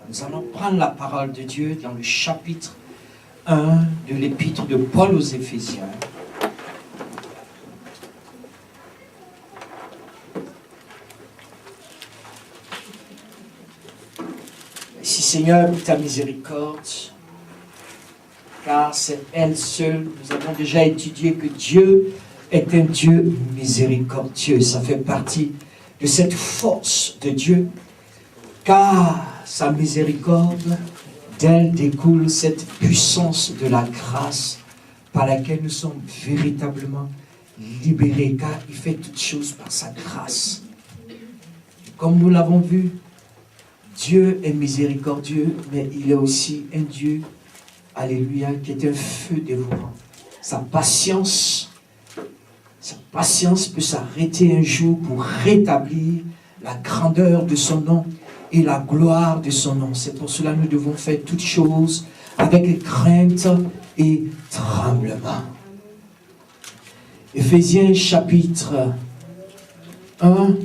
Nous allons prendre la parole de Dieu dans le chapitre 1 de l'épître de Paul aux Éphésiens. Merci Seigneur pour ta miséricorde, car c'est elle seule. Nous avons déjà étudié que Dieu est un Dieu miséricordieux. Ça fait partie de cette force de Dieu, car sa miséricorde, d'elle découle cette puissance de la grâce par laquelle nous sommes véritablement libérés, car il fait toutes choses par sa grâce. Comme nous l'avons vu, Dieu est miséricordieux, mais il est aussi un Dieu, alléluia, qui est un feu dévorant. Sa patience peut s'arrêter un jour pour rétablir la grandeur de son nom et la gloire de son nom. C'est pour cela que nous devons faire toutes choses avec crainte et tremblement. Éphésiens chapitre 1,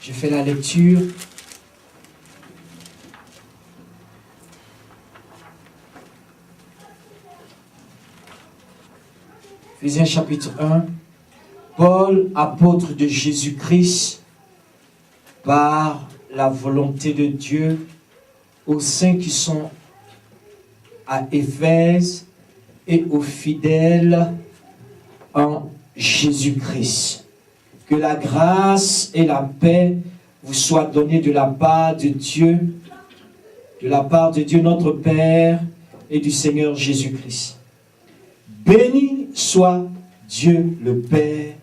je fais la lecture. Éphésiens chapitre 1. Paul, apôtre de Jésus-Christ, par la volonté de Dieu, aux saints qui sont à Éphèse et aux fidèles en Jésus-Christ. Que la grâce et la paix vous soient données de la part de Dieu notre Père et du Seigneur Jésus-Christ. Béni soit Dieu le Père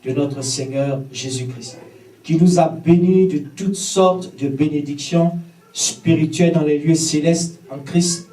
de notre Seigneur Jésus-Christ, qui nous a bénis de toutes sortes de bénédictions spirituelles dans les lieux célestes en Christ.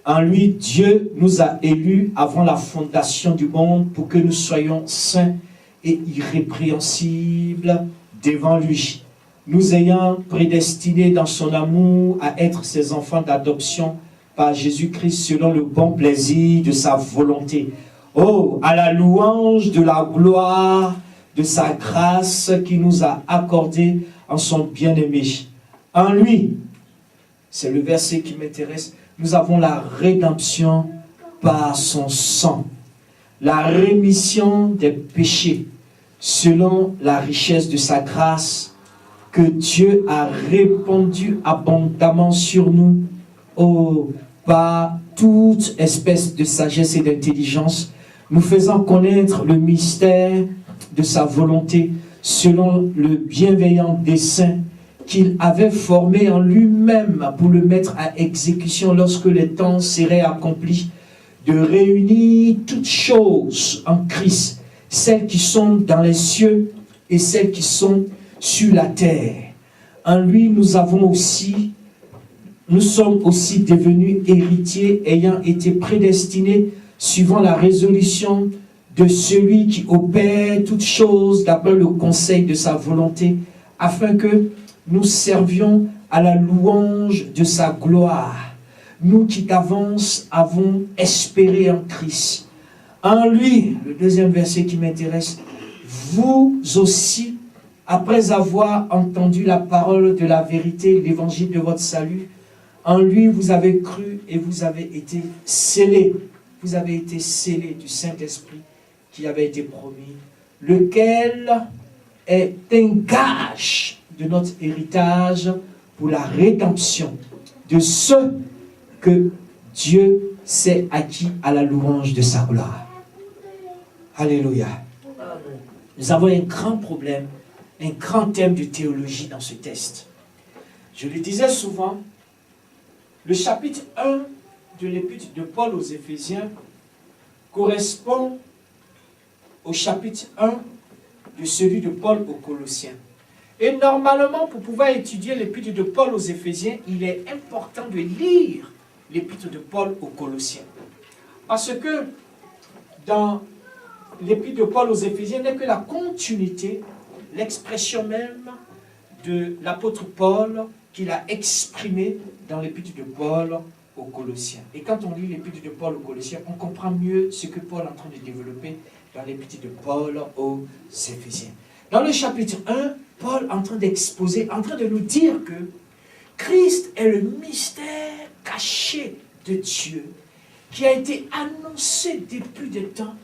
En lui, Dieu nous a élus avant la fondation du monde pour que nous soyons saints et irrépréhensibles devant lui, nous ayant prédestinés dans son amour à être ses enfants d'adoption par Jésus-Christ selon le bon plaisir de sa volonté. Oh, à la louange de la gloire de sa grâce qui nous a accordé en son bien-aimé. En lui, c'est le verset qui m'intéresse, nous avons la rédemption par son sang, la rémission des péchés, selon la richesse de sa grâce, que Dieu a répandu abondamment sur nous, oh, par toute espèce de sagesse et d'intelligence, nous faisant connaître le mystère de sa volonté, selon le bienveillant dessein qu'il avait formé en lui-même pour le mettre à exécution lorsque les temps seraient accomplis, de réunir toutes choses en Christ, celles qui sont dans les cieux et celles qui sont sur la terre. En lui, nous sommes aussi devenus héritiers, ayant été prédestinés suivant la résolution de celui qui opère toutes choses d'après le conseil de sa volonté, afin que nous servions à la louange de sa gloire, nous qui d'avance avons espéré en Christ. En lui, le deuxième verset qui m'intéresse, vous aussi, après avoir entendu la parole de la vérité, l'évangile de votre salut, en lui vous avez cru et vous avez été scellés. Vous avez été scellés du Saint-Esprit qui avait été promis, lequel est un gage de notre héritage pour la rédemption de ceux que Dieu s'est acquis à la louange de sa gloire. Alléluia. Nous avons un grand problème, un grand thème de théologie dans ce texte. Je le disais souvent, le chapitre 1 de l'épître de Paul aux Éphésiens correspond au chapitre 1 de celui de Paul aux Colossiens. Et normalement, pour pouvoir étudier l'épître de Paul aux Éphésiens, il est important de lire l'épître de Paul aux Colossiens. Parce que dans l'épître de Paul aux Éphésiens n'est que la continuité, l'expression même de l'apôtre Paul qu'il a exprimé dans l'épître de Paul aux Colossiens. Et quand on lit l'épître de Paul aux Colossiens, on comprend mieux ce que Paul est en train de développer dans l'épître de Paul aux Éphésiens. Dans le chapitre 1, Paul est en train d'exposer, en train de nous dire que Christ est le mystère caché de Dieu qui a été annoncé depuis des temps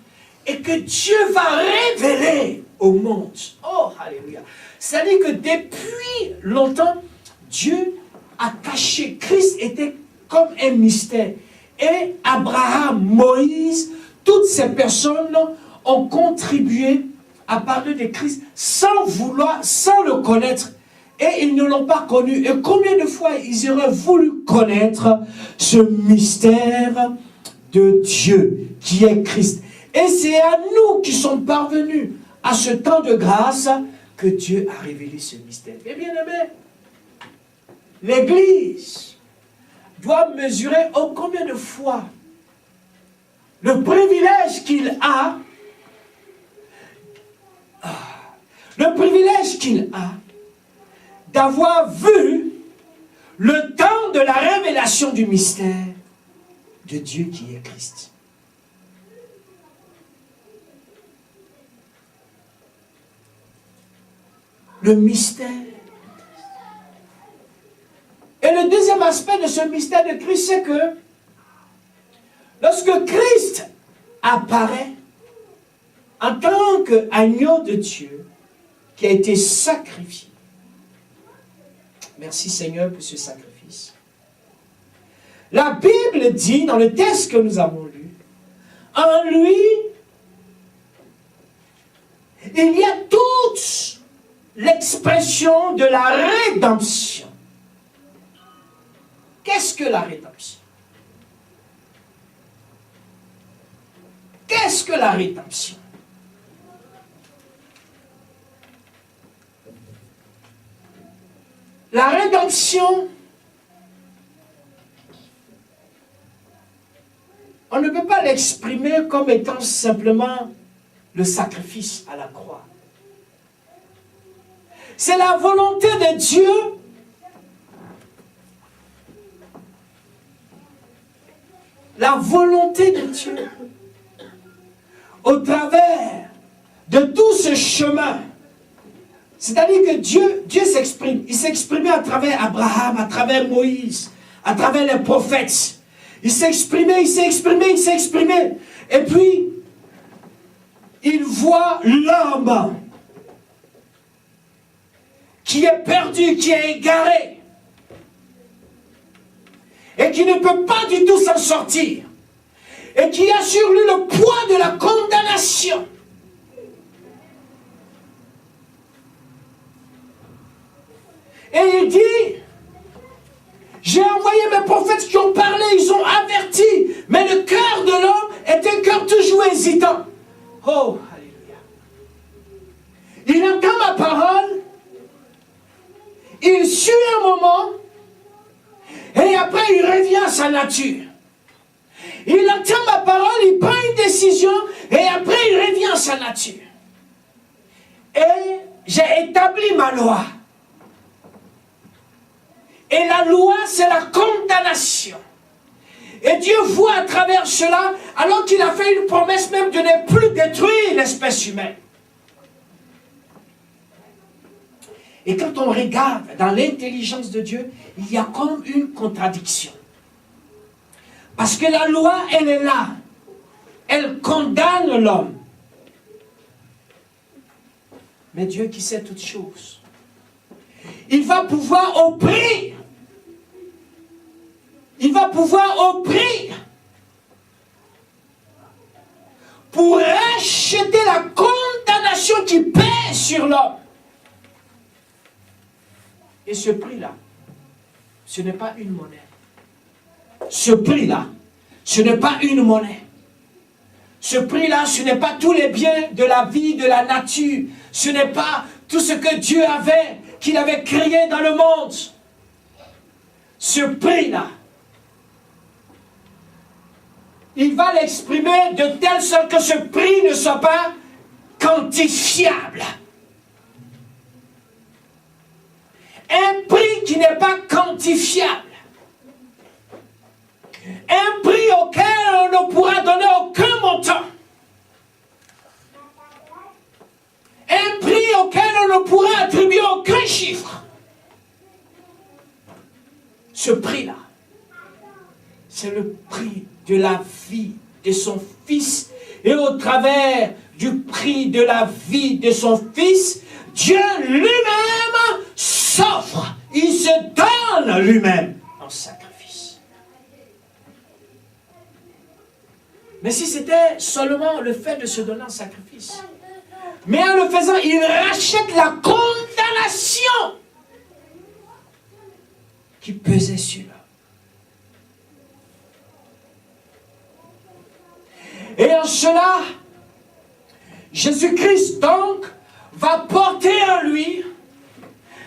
et que Dieu va révéler au monde. Oh, alléluia. C'est-à-dire que depuis longtemps, Dieu a caché. Christ était comme un mystère. Et Abraham, Moïse, toutes ces personnes ont contribué à parler de Christ sans vouloir, sans le connaître. Et ils ne l'ont pas connu. Et combien de fois ils auraient voulu connaître ce mystère de Dieu qui est Christ. Et c'est à nous qui sommes parvenus à ce temps de grâce que Dieu a révélé ce mystère. Et bien aimé, l'Église doit mesurer combien de fois le privilège qu'il a, d'avoir vu le temps de la révélation du mystère de Dieu qui est Christ. Le mystère. Et le deuxième aspect de ce mystère de Christ, c'est que lorsque Christ apparaît en tant qu'agneau de Dieu qui a été sacrifié, merci Seigneur pour ce sacrifice. La Bible dit, dans le texte que nous avons lu, en lui, il y a toute l'expression de la rédemption. Qu'est-ce que la rédemption? Qu'est-ce que la rédemption? La rédemption, on ne peut pas l'exprimer comme étant simplement le sacrifice à la croix. C'est la volonté de Dieu au travers de tout ce chemin. C'est-à-dire que Dieu s'exprime. Il s'exprimait à travers Abraham, à travers Moïse, à travers les prophètes. Il s'exprimait. Et puis, il voit l'homme qui est perdu, qui est égaré, et qui ne peut pas du tout s'en sortir, et qui a sur lui le poids de la condamnation. Et il dit, j'ai envoyé mes prophètes qui ont parlé, ils ont averti, mais le cœur de l'homme est un cœur toujours hésitant. Oh, alléluia. Il entend ma parole, il suit un moment, et après il revient à sa nature. Il entend ma parole, il prend une décision, et après il revient à sa nature. Et j'ai établi ma loi. Et la loi, c'est la condamnation. Et Dieu voit à travers cela, alors qu'il a fait une promesse même de ne plus détruire l'espèce humaine. Et quand on regarde dans l'intelligence de Dieu, il y a comme une contradiction. Parce que la loi, elle est là. Elle condamne l'homme. Mais Dieu qui sait toutes choses, il va pouvoir offrir. Il va pouvoir offrir pour racheter la condamnation qui pèse sur l'homme. Et ce prix-là, ce n'est pas une monnaie. Ce prix-là, ce n'est pas une monnaie. Ce prix-là, ce n'est pas tous les biens de la vie, de la nature. Ce n'est pas tout ce que Dieu avait, qu'il avait créé dans le monde. Ce prix-là, il va l'exprimer de telle sorte que ce prix ne soit pas quantifiable. Un prix qui n'est pas quantifiable. Un prix auquel on ne pourra donner aucun montant. Un prix auquel on ne pourra attribuer aucun chiffre. ce prix-là, c'est le prix de la vie de son Fils. Et au travers du prix de la vie de son Fils, Dieu lui-même s'offre. Il se donne lui-même en sacrifice. Mais si c'était seulement le fait de se donner en sacrifice, mais en le faisant, il rachète la condamnation qui pesait sur lui. Et en cela, Jésus-Christ donc va porter en lui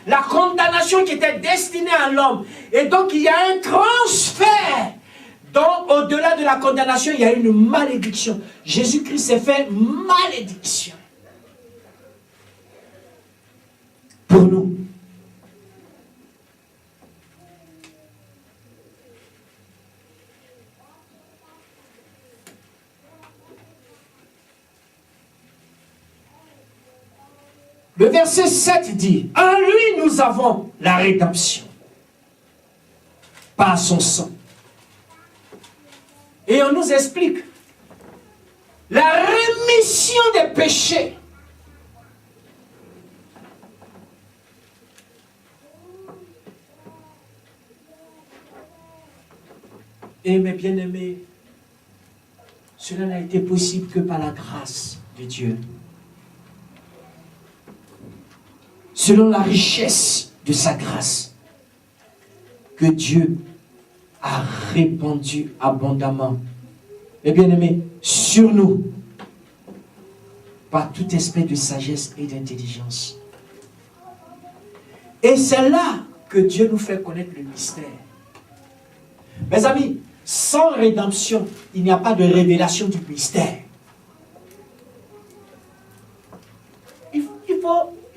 la condamnation qui était destinée à l'homme. Et donc il y a un transfert. Donc au-delà de la condamnation, il y a une malédiction. Jésus-Christ s'est fait malédiction pour nous. Le verset 7 dit, « En lui nous avons la rédemption, par son sang. » Et on nous explique la rémission des péchés. Et mes bien-aimés, cela n'a été possible que par la grâce de Dieu. Selon la richesse de sa grâce que Dieu a répandu abondamment, mes bien-aimés, sur nous, par tout esprit de sagesse et d'intelligence. Et c'est là que Dieu nous fait connaître le mystère. Mes amis, sans rédemption, il n'y a pas de révélation du mystère. Il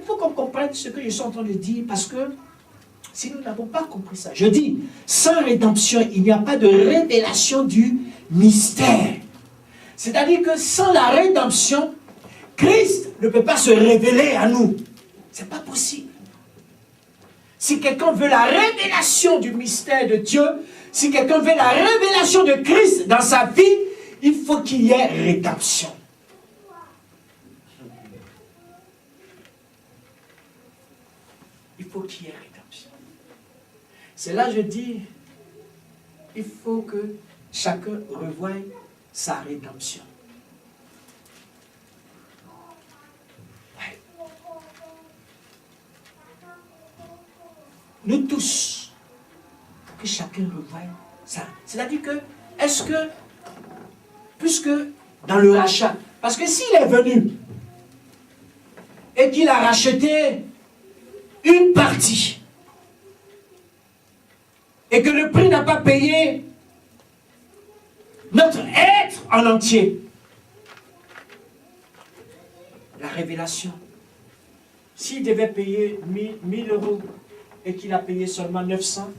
faut qu'on comprenne ce que je suis en train de dire, parce que si nous n'avons pas compris ça, je dis, sans rédemption, il n'y a pas de révélation du mystère. C'est-à-dire que sans la rédemption, Christ ne peut pas se révéler à nous. Ce n'est pas possible. Si quelqu'un veut la révélation du mystère de Dieu, si quelqu'un veut la révélation de Christ dans sa vie, il faut qu'il y ait rédemption. Il faut qu'il y ait rédemption. C'est là que je dis, il faut que chacun revoie sa rédemption. Ouais. Nous tous, que chacun revoie ça. C'est-à-dire que, est-ce que, puisque dans le rachat, parce que s'il est venu et qu'il a racheté une partie et que le prix n'a pas payé notre être en entier, la révélation, s'il devait payer 1000 euros et qu'il a payé seulement 900,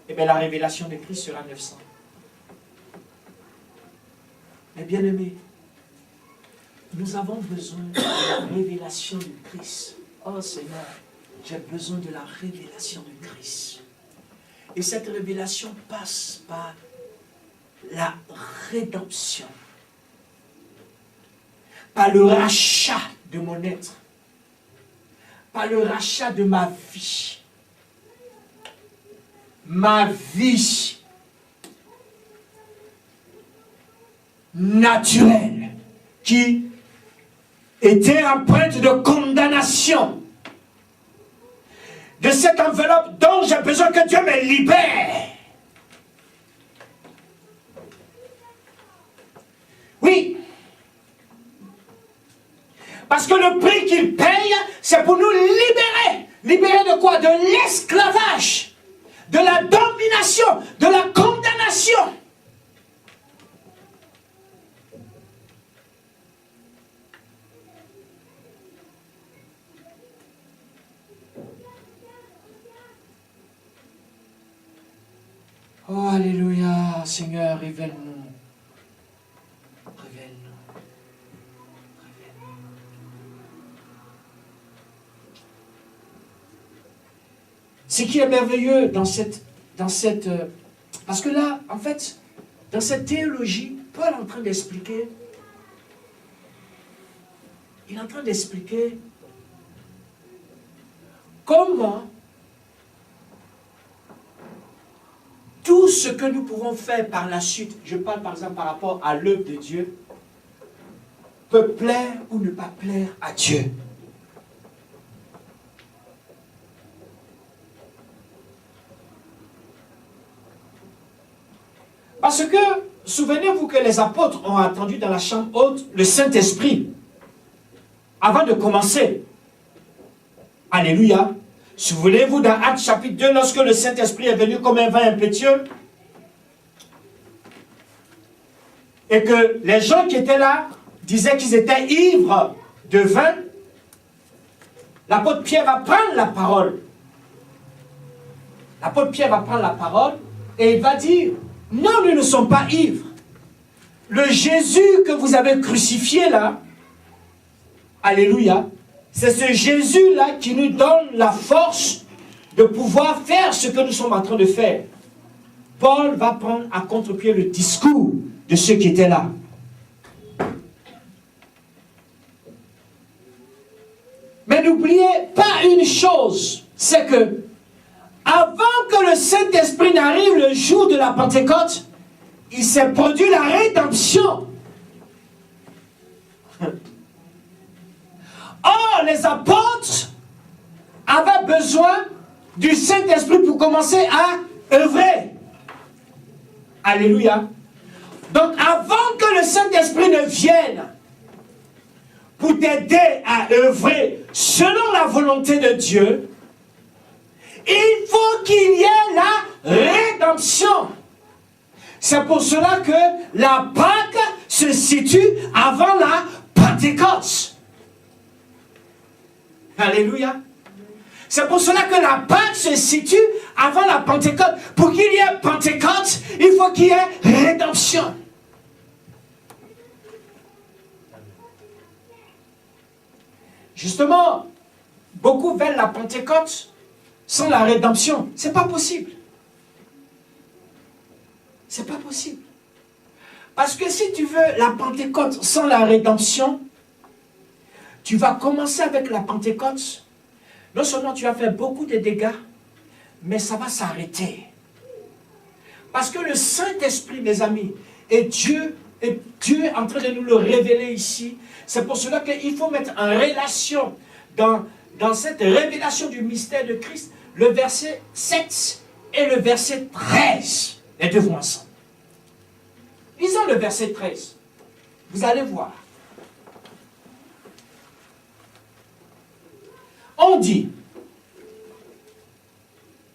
eh bien la révélation de Christ sera 900. Mais bien aimés, nous avons besoin de la révélation de Christ. Oh Seigneur, j'ai besoin de la révélation de Christ. Et cette révélation passe par la rédemption, par le rachat de mon être, par le rachat de ma vie. Ma vie naturelle qui était empreinte de condamnation, de cette enveloppe dont j'ai besoin que Dieu me libère. Oui. Parce que le prix qu'il paye, c'est pour nous libérer. Libérer de quoi? De l'esclavage, de la domination, de la condamnation. Oh, alléluia, Seigneur, révèle-nous. Révèle-nous. Révèle-nous. Ce qui est merveilleux dans cette Parce que là, en fait, dans cette théologie, Paul est en train d'expliquer. Il est en train d'expliquer comment tout ce que nous pouvons faire par la suite, je parle par exemple par rapport à l'œuvre de Dieu, peut plaire ou ne pas plaire à Dieu. Parce que, souvenez-vous que les apôtres ont attendu dans la chambre haute le Saint-Esprit avant de commencer. Alléluia. Souvenez-vous dans Actes chapitre 2, lorsque le Saint-Esprit est venu comme un vent impétueux, et que les gens qui étaient là disaient qu'ils étaient ivres de vin, l'apôtre Pierre va prendre la parole. L'apôtre Pierre va prendre la parole et il va dire, non, nous ne sommes pas ivres. Le Jésus que vous avez crucifié là, alléluia, c'est ce Jésus-là qui nous donne la force de pouvoir faire ce que nous sommes en train de faire. Paul va prendre à contre-pied le discours de ceux qui étaient là. Mais n'oubliez pas une chose, c'est que avant que le Saint-Esprit n'arrive le jour de la Pentecôte, il s'est produit la rédemption. Or, les apôtres avaient besoin du Saint-Esprit pour commencer à œuvrer. Alléluia. Donc, avant que le Saint-Esprit ne vienne pour t'aider à œuvrer selon la volonté de Dieu, il faut qu'il y ait la rédemption. C'est pour cela que la Pâque se situe avant la Pentecôte. Alléluia. C'est pour cela que la Pâque se situe avant la Pentecôte. Pour qu'il y ait Pentecôte, il faut qu'il y ait rédemption. Justement, beaucoup veulent la Pentecôte sans la rédemption. C'est pas possible. C'est pas possible. Parce que si tu veux la Pentecôte sans la rédemption, tu vas commencer avec la Pentecôte. Non seulement tu vas faire beaucoup de dégâts, mais ça va s'arrêter. Parce que le Saint-Esprit, mes amis, et Dieu est en train de nous le révéler ici. C'est pour cela qu'il faut mettre en relation dans cette révélation du mystère de Christ, le verset 7 et le verset 13. Les deux vont ensemble. Lisons le verset 13. Vous allez voir. On dit,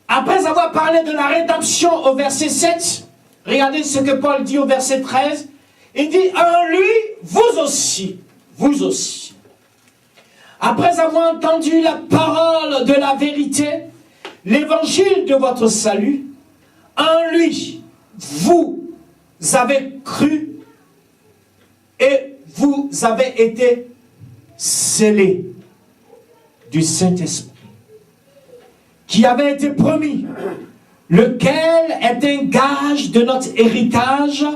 après avoir parlé de la rédemption au verset 7, regardez ce que Paul dit au verset 13, il dit, en lui, vous aussi, après avoir entendu la parole de la vérité, l'évangile de votre salut, en lui, vous avez cru et vous avez été scellés du Saint-Esprit, qui avait été promis, lequel est un gage de notre héritage.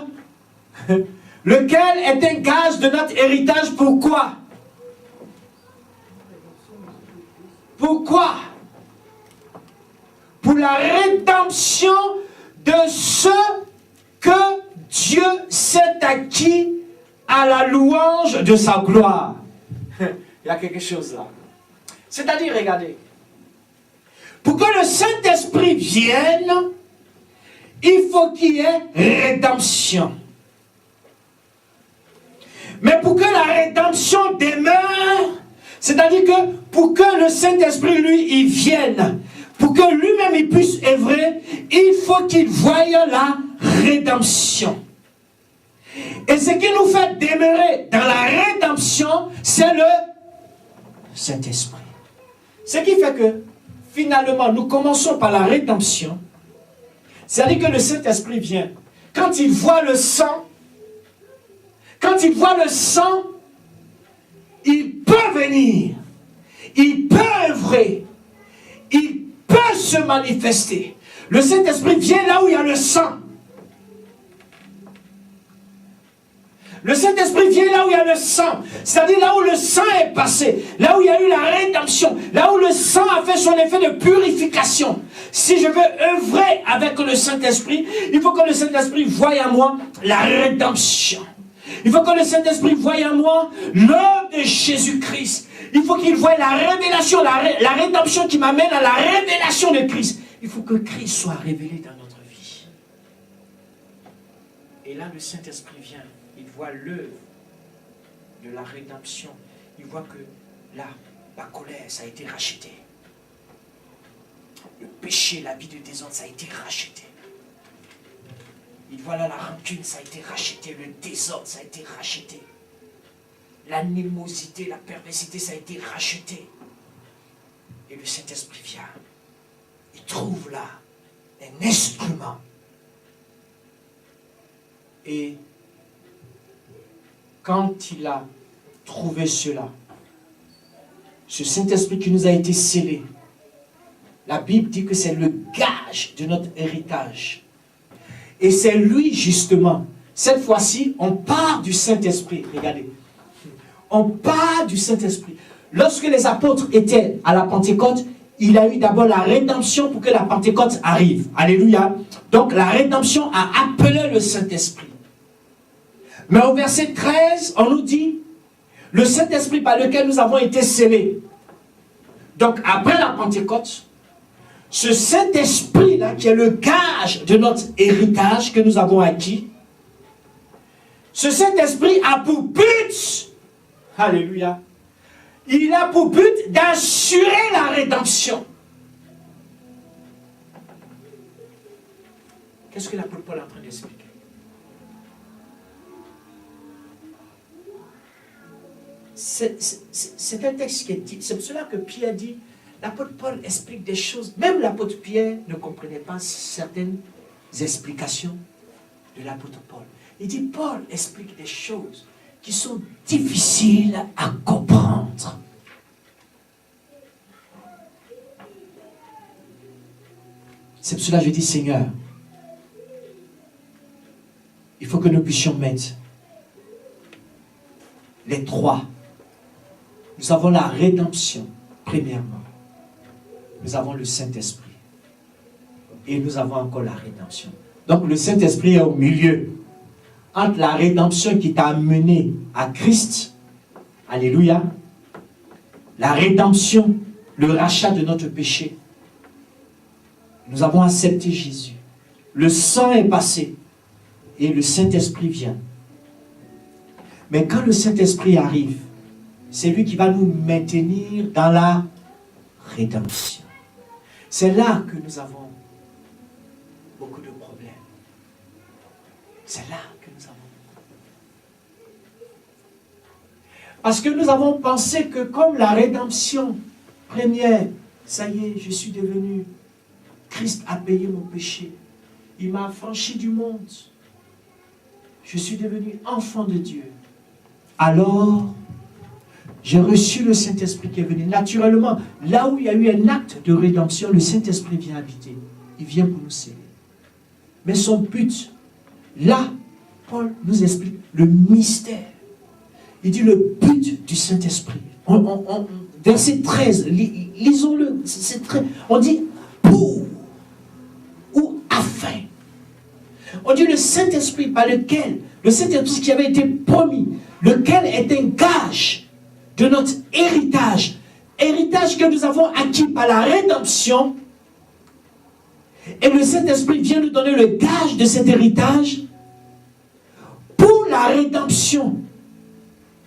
Lequel est un gage de notre héritage. Pourquoi? Pourquoi? Pour la rédemption de ceux que Dieu s'est acquis à la louange de sa gloire. Il y a quelque chose là. C'est-à-dire, regardez, pour que le Saint-Esprit vienne, il faut qu'il y ait rédemption. Mais pour que la rédemption demeure, c'est-à-dire que pour que le Saint-Esprit, lui, il vienne, pour que lui-même il puisse œuvrer, il faut qu'il voie la rédemption. Et ce qui nous fait demeurer dans la rédemption, c'est le Saint-Esprit. Ce qui fait que, finalement, nous commençons par la rédemption. C'est-à-dire que le Saint-Esprit vient. Quand il voit le sang, il peut venir, il peut œuvrer, il peut se manifester. Le Saint-Esprit vient là où il y a le sang. Le Saint-Esprit vient là où il y a le sang. C'est-à-dire là où le sang est passé. Là où il y a eu la rédemption. Là où le sang a fait son effet de purification. Si je veux œuvrer avec le Saint-Esprit, il faut que le Saint-Esprit voie en moi la rédemption. Il faut que le Saint-Esprit voie en moi l'œuvre de Jésus-Christ. Il faut qu'il voie la révélation, la rédemption qui m'amène à la révélation de Christ. Il faut que Christ soit révélé dans notre vie. Et là, le Saint-Esprit vient. Il voit l'œuvre de la rédemption. Il voit que là, la colère, ça a été racheté. Le péché, la vie de désordre, ça a été racheté. Il voit là la rancune, ça a été racheté. Le désordre, ça a été racheté. L'animosité, la perversité, ça a été racheté. Et le Saint-Esprit vient. Il trouve là un instrument. Et quand il a trouvé cela, ce Saint-Esprit qui nous a été scellé, la Bible dit que c'est le gage de notre héritage. Et c'est lui justement, cette fois-ci, on part du Saint-Esprit. Regardez, on part du Saint-Esprit. Lorsque les apôtres étaient à la Pentecôte, il a eu d'abord la rédemption pour que la Pentecôte arrive. Alléluia. Donc la rédemption a appelé le Saint-Esprit. Mais au verset 13, on nous dit, le Saint-Esprit par lequel nous avons été scellés. Donc après la Pentecôte, ce Saint-Esprit-là, qui est le gage de notre héritage que nous avons acquis, ce Saint-Esprit a pour but, alléluia, il a pour but d'assurer la rédemption. Qu'est-ce que l'apôtre Paul est en train d'expliquer? C'est un texte qui est dit. C'est pour cela que Pierre dit, l'apôtre Paul explique des choses. Même l'apôtre Pierre ne comprenait pas certaines explications de l'apôtre Paul. Il dit, Paul explique des choses qui sont difficiles à comprendre. C'est pour cela que je dis, Seigneur, il faut que nous puissions mettre les trois. Nous avons la rédemption, premièrement. Nous avons le Saint-Esprit. Et nous avons encore la rédemption. Donc le Saint-Esprit est au milieu. Entre la rédemption qui t'a amené à Christ, alléluia, la rédemption, le rachat de notre péché. Nous avons accepté Jésus. Le sang est passé. Et le Saint-Esprit vient. Mais quand le Saint-Esprit arrive, c'est lui qui va nous maintenir dans la rédemption. C'est là que nous avons beaucoup de problèmes. C'est là que nous avons. Parce que nous avons pensé que comme la rédemption première, ça y est, je suis devenu, Christ a payé mon péché. Il m'a affranchi du monde. Je suis devenu enfant de Dieu. Alors, j'ai reçu le Saint-Esprit qui est venu. Naturellement, là où il y a eu un acte de rédemption, le Saint-Esprit vient habiter. Il vient pour nous sceller. Mais son but, là, Paul nous explique le mystère. Il dit le but du Saint-Esprit. Verset 13, lisons-le. On dit pour ou afin. On dit le Saint-Esprit par lequel, le Saint-Esprit qui avait été promis, lequel est un gage de notre héritage. Héritage que nous avons acquis par la rédemption. Et le Saint-Esprit vient nous donner le gage de cet héritage pour la rédemption.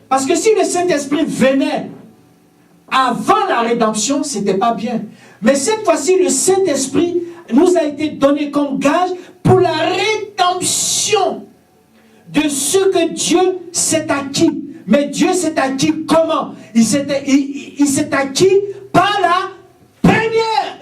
Parce que si le Saint-Esprit venait avant la rédemption, ce n'était pas bien. Mais cette fois-ci, le Saint-Esprit nous a été donné comme gage pour la rédemption de ce que Dieu s'est acquis. Mais Dieu s'est acquis comment? Il s'est acquis par la première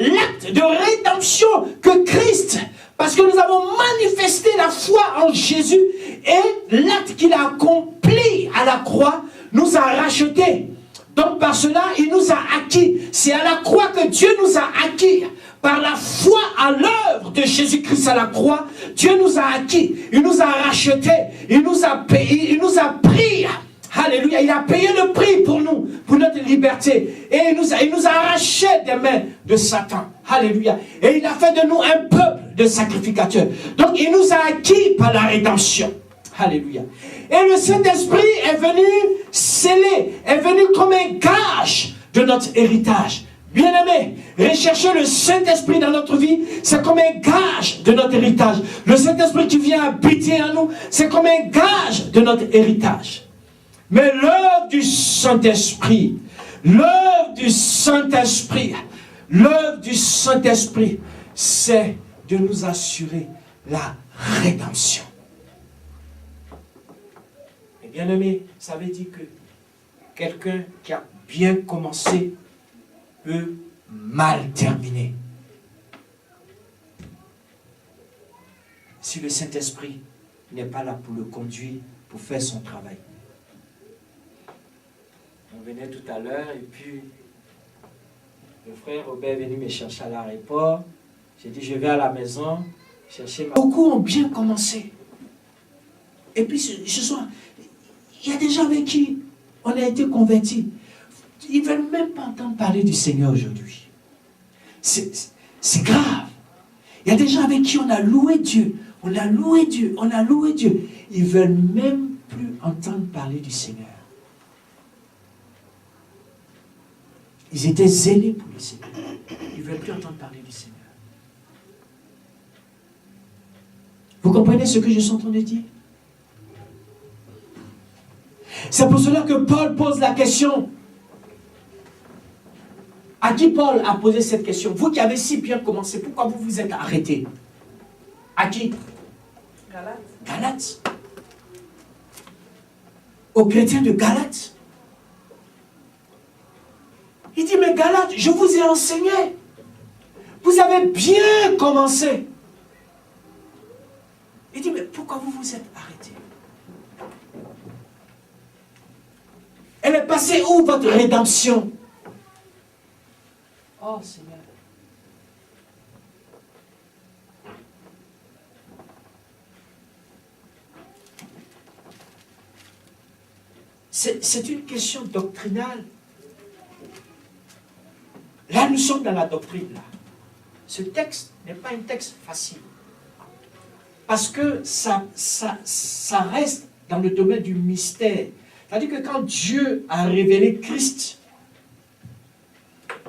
l'acte de rédemption que Christ. Parce que nous avons manifesté la foi en Jésus et l'acte qu'il a accompli à la croix nous a rachetés. Donc par cela, il nous a acquis. C'est à la croix que Dieu nous a acquis. par la foi à l'œuvre de Jésus-Christ à la croix, Dieu nous a acquis, il nous a rachetés, il nous a payé, il nous a pris. Alléluia, il a payé le prix pour nous, pour notre liberté. Et il nous a arrachés des mains de Satan. Alléluia. Et il a fait de nous un peuple de sacrificateurs. Donc il nous a acquis par la rédemption. Alléluia. Et le Saint-Esprit est venu sceller, est venu comme un gage de notre héritage. Bien-aimés, rechercher le Saint-Esprit dans notre vie, c'est comme un gage de notre héritage. Le Saint-Esprit qui vient habiter en nous, c'est comme un gage de notre héritage. Mais l'œuvre du Saint-Esprit, l'œuvre du Saint-Esprit, l'œuvre du Saint-Esprit, c'est de nous assurer la rédemption. Et bien aimé, ça veut dire que quelqu'un qui a bien commencé peut mal terminer. Si le Saint-Esprit n'est pas là pour le conduire, pour faire son travail. On venait tout à l'heure et puis le frère Robert est venu me chercher à l'aéroport. J'ai dit je vais à la maison chercher ma... Beaucoup ont bien commencé. Et puis ce soir, il y a des gens avec qui on a été convertis. Ils ne veulent même pas entendre parler du Seigneur aujourd'hui. C'est grave. Il y a des gens avec qui on a loué Dieu. On a loué Dieu. On a loué Dieu. Ils ne veulent même plus entendre parler du Seigneur. Ils étaient zélés pour le Seigneur. Ils ne veulent plus entendre parler du Seigneur. Vous comprenez ce que je suis en train de dire? C'est pour cela que Paul pose la question. À qui Paul a posé cette question? Vous qui avez si bien commencé, pourquoi vous vous êtes arrêté? À qui? Galates. Galates. Aux chrétiens de Galates. Il dit, mais Galates, je vous ai enseigné. Vous avez bien commencé. Il dit, mais pourquoi vous vous êtes arrêté? Elle est passée où votre rédemption? Oh Seigneur. C'est une question doctrinale. Là, nous sommes dans la doctrine. Là. Ce texte n'est pas un texte facile. Parce que ça reste dans le domaine du mystère. C'est-à-dire que quand Dieu a révélé Christ,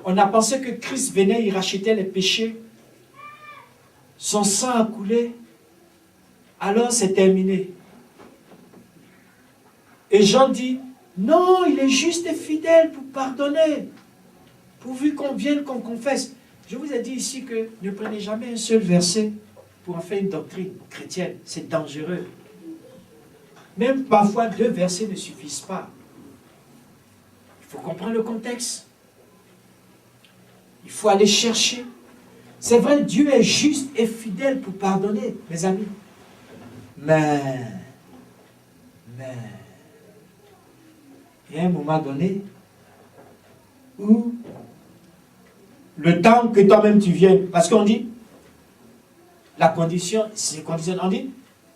on a pensé que Christ venait, il rachetait les péchés. Son sang a coulé. Alors c'est terminé. Et Jean dit, non, il est juste et fidèle pour pardonner. Pourvu qu'on vienne, qu'on confesse. Je vous ai dit ici que ne prenez jamais un seul verset pour en faire une doctrine chrétienne. C'est dangereux. Même parfois, 2 versets ne suffisent pas. Il faut comprendre le contexte. Il faut aller chercher. C'est vrai, Dieu est juste et fidèle pour pardonner, mes amis. Mais, il y a un moment donné où le temps que toi-même tu viennes, parce qu'on dit, la condition, c'est condition, on dit,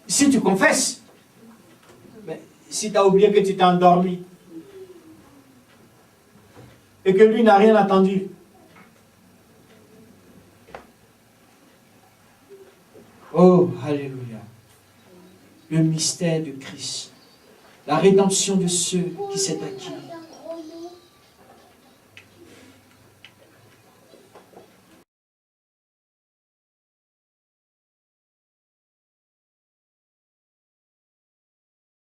si tu confesses, mais si tu as oublié que tu t'es endormi, et que lui n'a rien entendu, oh, alléluia, le mystère de Christ, la rédemption de ceux qui s'est acquis.